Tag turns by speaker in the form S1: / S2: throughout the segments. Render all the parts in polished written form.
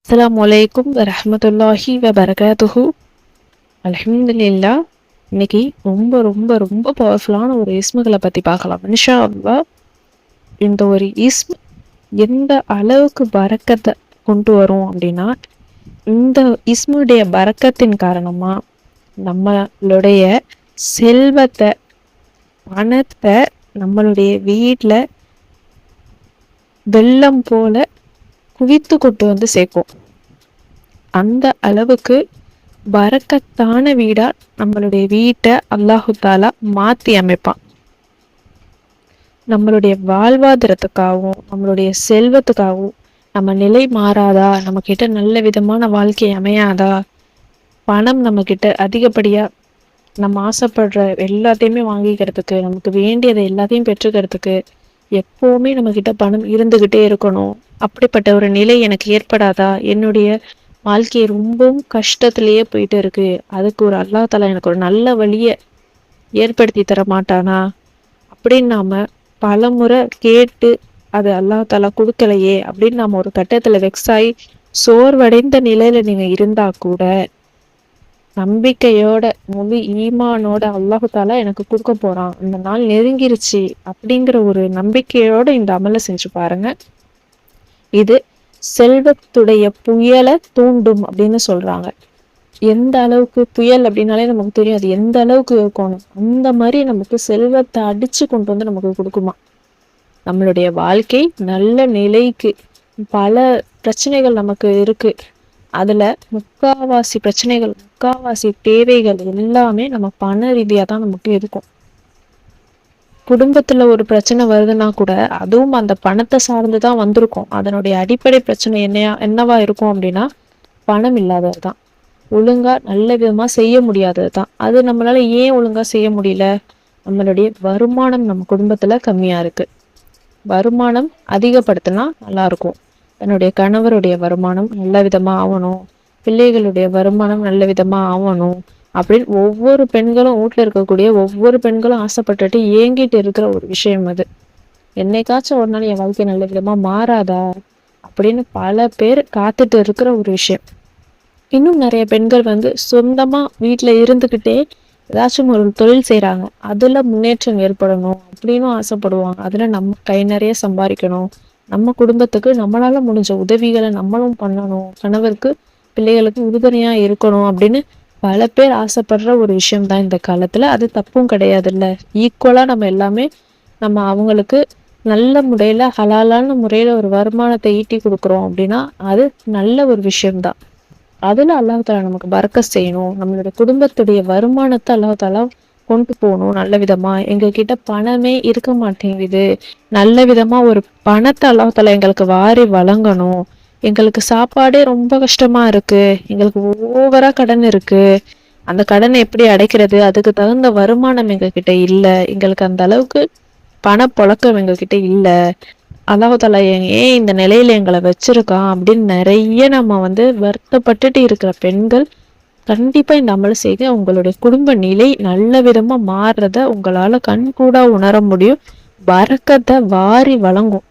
S1: அஸ்ஸலாமு அலைக்கும் வரஹ்மத்துல்லாஹி வபரகாத்துஹு. அல்ஹம்துலில்லா. இன்னைக்கு ரொம்ப ரொம்ப ரொம்ப பவர்ஃபுல்லான ஒரு இஸ்முகளை பற்றி பார்க்கலாம் இன்ஷா அல்லாஹ். இந்த ஒரு இஸ்ம் எந்த அளவுக்கு பரக்கத்தை கொண்டு வரும் அப்படின்னா, இந்த இஸ்முடைய பரக்கத்தின் காரணமாக நம்மளுடைய செல்வத்தை, பணத்தை நம்மளுடைய வீட்டில் வெள்ளம் போல குவித்து கொண்டு வந்து சேர்க்கும். அந்த அளவுக்கு பரக்கத்தான வீடா நம்மளுடைய வீட்டை அல்லாஹு தாலா மாற்றி அமைப்பான். நம்மளுடைய வாழ்வாதாரத்துக்காகவும் நம்மளுடைய செல்வத்துக்காகவும் நம்ம நிலை மாறாதா, நம்ம கிட்ட நல்ல விதமான வாழ்க்கை அமையாதா, பணம் நம்ம கிட்ட அதிகப்படியா நம்ம ஆசைப்படுற எல்லாத்தையுமே வாங்கிக்கிறதுக்கு, நமக்கு வேண்டியதை எல்லாத்தையும் பெற்றுக்கிறதுக்கு எப்போவுமே நம்ம கிட்ட பணம் இருந்துகிட்டே இருக்கணும், அப்படிப்பட்ட ஒரு நிலை எனக்கு ஏற்படாதா, என்னுடைய வாழ்க்கை ரொம்பவும் கஷ்டத்திலேயே போயிட்டு இருக்கு, அதுக்கு ஒரு அல்லாஹ் தஆலா எனக்கு ஒரு நல்ல வழியை ஏற்படுத்தி தர மாட்டானா அப்படின்னு நாம பல முறை கேட்டு அது அல்லாஹ் தஆலா கொடுக்கலையே அப்படின்னு நாம ஒரு கட்டத்துல வெக்ஸாகி சோர்வடைந்த நிலையில நீங்க இருந்தா கூட நம்பிக்கையோட முழு ஈமானோட அல்லாஹு தாலா எனக்கு கொடுக்க போறான், இந்த நாள் நெருங்கிருச்சு அப்படிங்கிற ஒரு நம்பிக்கையோட இந்த அமலை செஞ்சு பாருங்க. இது செல்வத்துடைய புயலை தூண்டும் அப்படின்னு சொல்றாங்க. எந்த அளவுக்கு புயல் அப்படின்னாலே நமக்கு தெரியும் அது எந்த அளவுக்கு இருக்கணும், அந்த மாதிரி நமக்கு செல்வத்தை அடிச்சு கொண்டு வந்து நமக்கு கொடுக்குமா. நம்மளுடைய வாழ்க்கை நல்ல நிலைக்கு பல பிரச்சனைகள் நமக்கு இருக்கு, அதுல முக்காவாசி பிரச்சனைகள், முக்காவாசி தேவைகள் எல்லாமே நம்ம பண ரீதியா தான் நமக்கு இருக்கும். குடும்பத்துல ஒரு பிரச்சனை வருதுன்னா கூட அதுவும் அந்த பணத்தை சார்ந்துதான் வந்திருக்கும். அதனுடைய அடிப்படை பிரச்சனை என்னவா இருக்கும் அப்படின்னா பணம் இல்லாததுதான், ஒழுங்கா நல்ல விதமா செய்ய முடியாததுதான். அது நம்மளால ஏன் ஒழுங்கா செய்ய முடியல, நம்மளுடைய வருமானம் நம்ம குடும்பத்துல கம்மியா இருக்கு. வருமானம் அதிகப்படுத்தினா நல்லா இருக்கும். தன்னுடைய கணவருடைய வருமானம் நல்ல விதமா ஆகணும், பிள்ளைகளுடைய வருமானம் நல்ல விதமா ஆகணும் அப்படின்னு ஒவ்வொரு பெண்களும், வீட்டுல இருக்கக்கூடிய ஒவ்வொரு பெண்களும் ஆசைப்பட்டுட்டு ஏங்கிட்டு இருக்கிற ஒரு விஷயம் அது. என்னைக்காச்சும் ஒரு நாள் என் வாழ்க்கை நல்ல விதமா மாறாதா அப்படின்னு பல பேர் காத்துட்டு இருக்கிற ஒரு விஷயம். இன்னும் நிறைய பெண்கள் சொந்தமா வீட்டுல இருந்துகிட்டே ஏதாச்சும் ஒரு தொழில் செய்யறாங்க, அதுல முன்னேற்றம் ஏற்படணும் அப்படின்னு ஆசைப்படுவாங்க. அதுல நம்ம கை நிறைய சம்பாதிக்கணும், நம்ம குடும்பத்துக்கு நம்மளால முடிஞ்ச உதவிகளை நம்மளும் பண்ணணும், கணவருக்கு பிள்ளைகளுக்கு உறுதுணையா இருக்கணும் அப்படின்னு பல பேர் ஆசைப்படுற ஒரு விஷயம் தான் இந்த காலத்துல. அது தப்பும் கிடையாது இல்ல. ஈக்குவலா நம்ம எல்லாமே நம்ம அவங்களுக்கு நல்ல முறையில ஹலாலான முறையில ஒரு வருமானத்தை ஈட்டி கொடுக்குறோம் அப்படின்னா அது நல்ல ஒரு விஷயம்தான். அதுல அல்லாஹ் தஆலா நமக்கு பரக்கத் செய்யணும், நம்மளுடைய குடும்பத்துடைய வருமானத்தை அல்லாஹ் தஆலா கொண்டு போகணும் நல்ல விதமா. எங்க கிட்ட பணமே இருக்க மாட்டேங்குது, நல்ல விதமா ஒரு பணத்தை அல்லாஹ் தஆலா எங்களுக்கு வாரி வழங்கணும், எங்களுக்கு சாப்பாடே ரொம்ப கஷ்டமா இருக்கு, எங்களுக்கு ஓவரா கடன் இருக்கு, அந்த கடனை எப்படி அடைக்கிறது, அதுக்கு தகுந்த வருமானம் எங்க கிட்ட இல்ல, எங்களுக்கு அந்த அளவுக்கு பணப்புழக்கம் எங்க கிட்ட இல்ல, அல்லாஹ் தஆலா ஏன் இந்த நிலையில எங்களை வச்சிருக்கான் அப்படின்னு நிறைய நம்ம வருத்தப்பட்டுட்டு இருக்கிற பெண்கள் கண்டிப்பா இந்த அமலை செய்து உங்களுடைய குடும்ப நிலை நல்ல விதமா மாறுறத உங்களால கண்கூடா உணர முடியும். பரக்கத்தை வாரி வழங்கும்,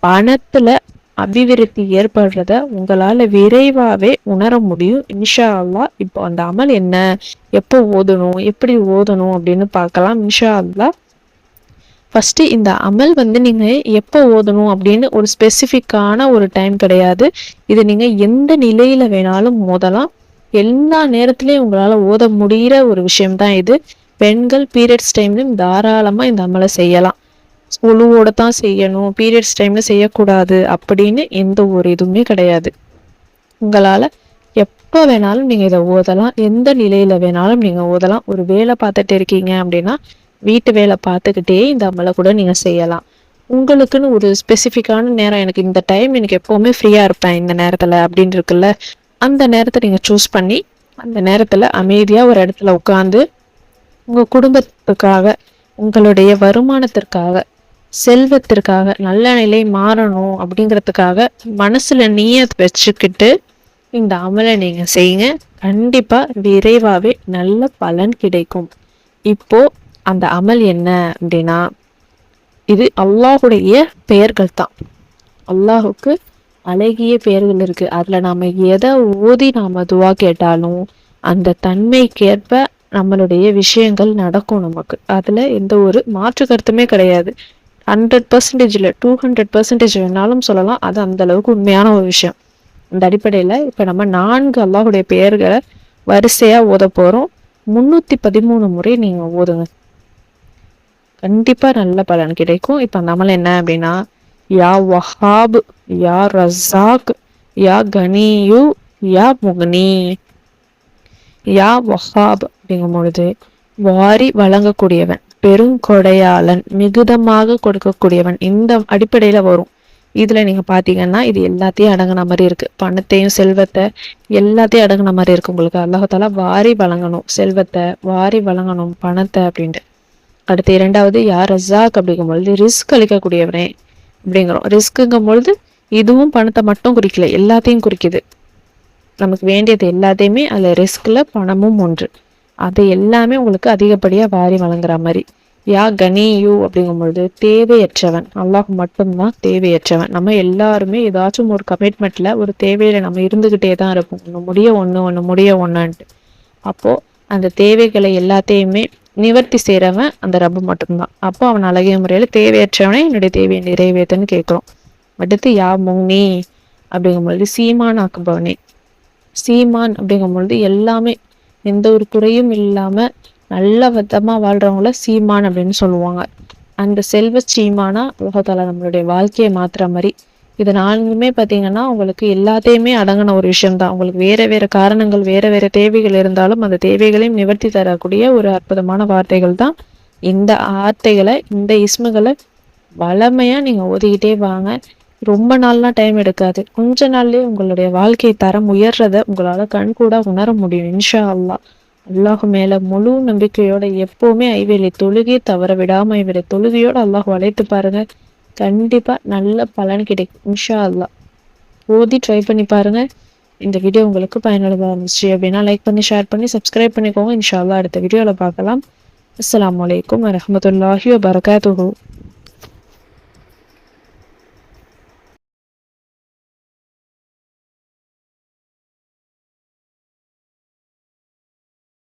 S1: பணத்துல அபிவிருத்தி ஏற்படுறத உங்களால விரைவாவே உணர முடியும் இன்ஷா அல்லாஹ். இப்போ அந்த அமல் என்ன, எப்போ ஓதணும், எப்படி ஓதணும் அப்படின்னு பார்க்கலாம் இன்ஷா அல்லாஹ். ஃபர்ஸ்ட் இந்த அமல் நீங்க எப்போ ஓதணும் அப்படின்னு ஒரு ஸ்பெசிஃபிக்கான ஒரு டைம் கிடையாது. இது நீங்க எந்த நிலையில வேணாலும் ஓதலாம், எல்லா நேரத்திலையும் உங்களால ஓத முடிகிற ஒரு விஷயம்தான் இது. பெண்கள் பீரியட்ஸ் டைம்லையும் தாராளமா இந்த அமலை செய்யலாம். உழுவோட தான் செய்யணும், பீரியட்ஸ் டைம்ல செய்யக்கூடாது அப்படின்னு எந்த ஒரு இதுவுமே கிடையாது. உங்களால எப்போ வேணாலும் நீங்க இதை ஓதலாம், எந்த நிலையில வேணாலும் நீங்க ஓதலாம். ஒரு வேலை பார்த்துட்டு இருக்கீங்க அப்படின்னா வீட்டு வேலை பார்த்துக்கிட்டே இந்த அமலை கூட நீங்க செய்யலாம். உங்களுக்குன்னு ஒரு ஸ்பெசிஃபிக்கான நேரம், எனக்கு இந்த டைம் எனக்கு எப்பவுமே ஃப்ரீயா இருப்பேன் இந்த நேரத்துல அப்படின்னு இருக்குல்ல, அந்த நேரத்தை நீங்க சூஸ் பண்ணி அந்த நேரத்துல அமைதியா ஒரு இடத்துல உட்காந்து உங்க குடும்பத்துக்காக, உங்களுடைய வருமானத்திற்காக, செல்வத்திற்காக, நல்ல நிலை மாறணும் அப்படிங்கிறதுக்காக மனசுல நியத் வச்சுக்கிட்டு இந்த அமலை நீங்க செய்யுங்க. கண்டிப்பா விரைவாவே நல்ல பலன் கிடைக்கும். இப்போ அந்த அமல் என்ன அப்படின்னா, இது அல்லாஹுடைய பெயர்கள் தான். அல்லாஹுக்கு அழகிய பெயர்கள் இருக்கு. அதுல நாம எதை ஓதி நாம துவா கேட்டாலும் அந்த தன்மைக்கேற்ப நம்மளுடைய விஷயங்கள் நடக்கும் நமக்கு. அதுல எந்த ஒரு மாற்று கருத்துமே கிடையாது. 100% இல்லை, 200% வேணாலும் சொல்லலாம். அது அந்த அளவுக்கு உண்மையான ஒரு விஷயம். அந்த அடிப்படையில இப்ப நம்ம 4 அல்லாஹுடைய பெயர்களை வரிசையா ஓத போறோம். 313 முறை நீங்க ஓதுங்க. கண்டிப்பா நல்ல பலன் கிடைக்கும். இப்ப நம்மள என்ன அப்படின்னா, யா வஹாப், யா ரஸாக், யா கனியு, யா முக்னி. யா வஹாப் அப்படிங்கும் பொழுது வாரி வழங்கக்கூடியவன், பெருங்கொடையாளன், மிகுதமாக கொடுக்கக்கூடியவன், இந்த அடிப்படையில வரும். இதுல நீங்க பாத்தீங்கன்னா இது எல்லாத்தையும் அடங்கின மாதிரி இருக்கு. பணத்தையும் செல்வத்தை எல்லாத்தையும் அடங்கின மாதிரி இருக்கு. உங்களுக்கு அல்லாஹால வாரி வழங்கணும், செல்வத்தை வாரி வழங்கணும், பணத்தை அப்படின்ட்டு. அடுத்து இரண்டாவது யார் ரஸாக் அப்படிங்கும் பொழுது ரிஸ்க் அளிக்கக்கூடியவனே அப்படிங்கிறோம். ரிஸ்க்குங்கும் பொழுது இதுவும் பணத்தை மட்டும் குறிக்கல, எல்லாத்தையும் குறிக்குது. நமக்கு வேண்டியது எல்லாத்தையுமே அதுல ரிஸ்க்ல பணமும் ஒன்று. அது எல்லாமே உங்களுக்கு அதிகப்படியா வாரி வழங்குற மாதிரி. யா கனியூ அப்படிங்கும் பொழுது தேவையற்றவன், அல்லாஹ் மட்டும்தான் தேவையற்றவன். நம்ம எல்லாருமே ஏதாச்சும் ஒரு கமிட்மெண்ட்ல ஒரு தேவையில நம்ம இருந்துகிட்டே தான் இருப்போம். ஒண்ணு முடிய ஒண்ணுன்ட்டு. அப்போ அந்த தேவைகளை எல்லாத்தையுமே நிவர்த்தி செய்யறவன் அந்த ரப்பு மட்டும்தான். அப்போ அவன் அழகிய முறையில தேவையற்றவனே என்னுடைய தேவையை நிறைவேற்றுன்னு கேட்கிறோம். அடுத்து யா முக்னி அப்படிங்கும் பொழுது சீமான் ஆக்குபவனே. சீமான் அப்படிங்கும் பொழுது எல்லாமே எந்த ஒரு குறையும் இல்லாம நல்ல விதமா வாழ்றவங்கள சீமான் அப்படின்னு சொல்லுவாங்க. அந்த செல்வ சீமானா உலகத்தால நம்மளுடைய வாழ்க்கையை மாத்துற மாதிரி. இது நான்குமே பார்த்தீங்கன்னா உங்களுக்கு எல்லாத்தையுமே அடங்கின ஒரு விஷயம்தான். உங்களுக்கு வேற வேற காரணங்கள், வேற வேற தேவைகள் இருந்தாலும் அந்த தேவைகளையும் நிவர்த்தி தரக்கூடிய ஒரு அற்புதமான வார்த்தைகள் தான் இந்த வார்த்தைகளை, இந்த இஸ்முகளை வளமையா நீங்க ஓதிக்கிட்டே வாங்க. ரொம்ப நாள்லாம் டைம் எடுக்காது. கொஞ்ச நாள்லயே உங்களுடைய வாழ்க்கை தரம் உயர்றத உங்களால கண்கூட உணர முடியும் இன்ஷா அல்லாஹ். அல்லாஹு மேல முழு நம்பிக்கையோட எப்பவுமே ஐவேளை தொழுகை தவற விடாம ஐவேளை தொழுகையோட அல்லாஹ் அழைத்து பாருங்க. கண்டிப்பா நல்ல பலன் கிடைக்கும் இன்ஷா அல்லாஹ். ஓதி ட்ரை பண்ணி பாருங்க. இந்த வீடியோ உங்களுக்கு பயனுள்ளதாக இருந்துச்சு அப்படின்னா லைக் பண்ணி, ஷேர் பண்ணி, சப்ஸ்கிரைப் பண்ணிக்கோங்க. இன்ஷா அல்லாஹ் அடுத்த வீடியோல பார்க்கலாம். அஸ்ஸலாமு அலைக்கும் வரஹ்மத்துல்லாஹி வபரகாத்துஹு.